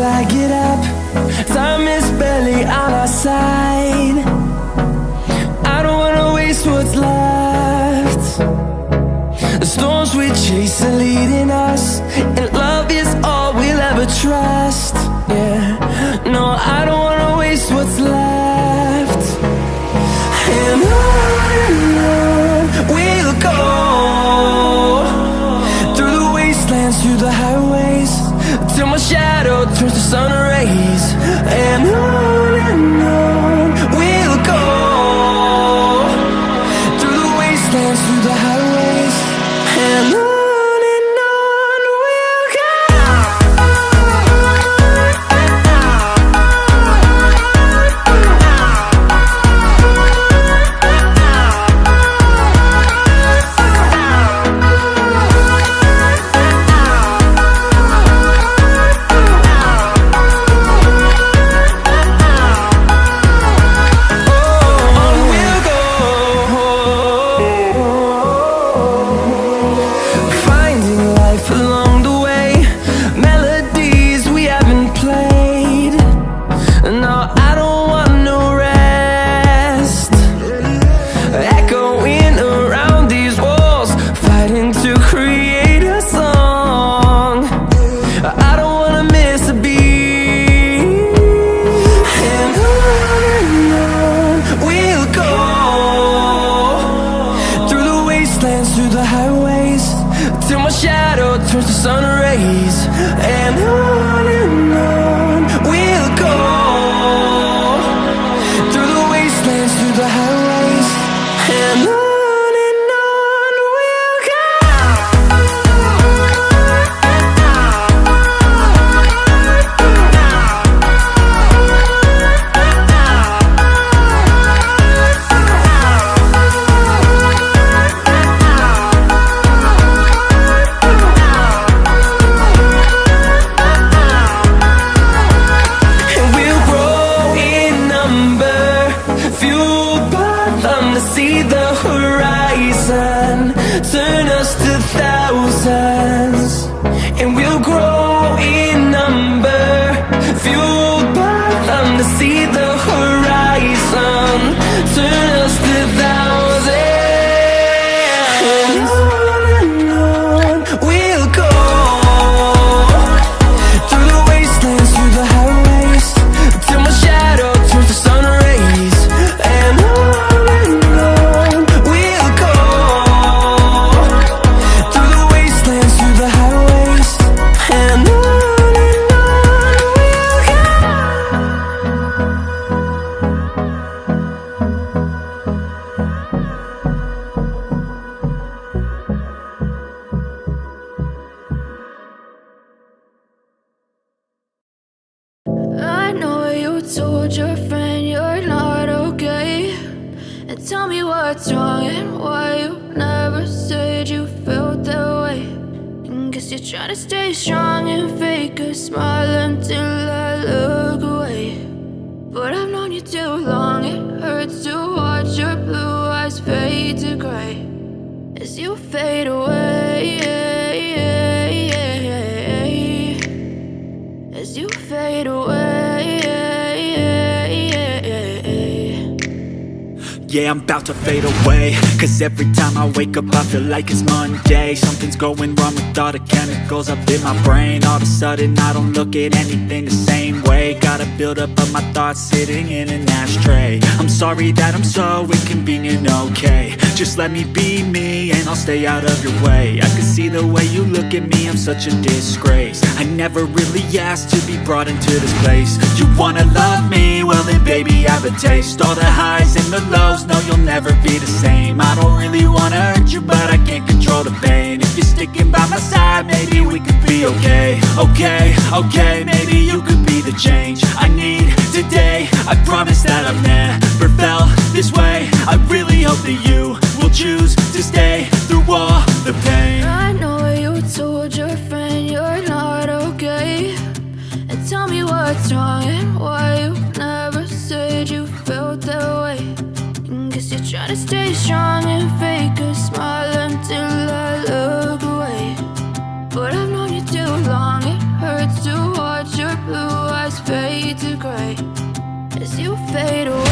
I get up. Time is barely on our side. I don't wanna waste what's left. The storms we chase are leading us, and love is all we'll ever trust. Yeah, no, I don't wanna waste what's left. And on we'll go, through the wastelands, through the highways, till my shadow turns to sun rays. And on we'll go, through the wastelands, through the highways, and on we'll go. Through the highways, till my shadow turns to sun rays. And on we'll go, through the wastelands, through the highways, and on we'll go. See the horizon, turn us to thousands, and we'll grow in number, fueled by them. To see the horizon, turn us to thousands, and on we'll go, through the wastelands, through the highways, till my shadow turns to sun rays. And I know you told your friend you're not okay, and tell me what's wrong and why you never said you felt that way. And guess you're trying to stay strong and fake a smile until I look away. But I've known you too long, it hurts to watch your blue eyes fade to gray as you fade away, as you fade away. Yeah, I'm about to fade away, cause every time I wake up I feel like it's Monday. Something's going wrong with all the chemicals up in my brain. All of a sudden I don't look at anything the same way. Gotta build up of my thoughts sitting in an ashtray. I'm sorry that I'm so inconvenient, okay. Just let me be me and I'll stay out of your way. I can see the way you look at me, I'm such a disgrace. I never really asked to be brought into this place. You wanna love me? Well then baby I have a taste. All the highs and the lows, no you'll never be the same. I don't really wanna hurt you but I can't control the pain. If you're sticking by my side maybe we could be okay. Okay, maybe you could be the change I need today. I promise that I've never felt this way. I really hope that you will choose to stay through all the pain. I know you told your friend you're not okay, and tell me what's wrong and why you never said you felt that way. And guess you're trying to stay strong and fake a smile until I look away. But I've known you too long, it hurts to watch your blue fade away.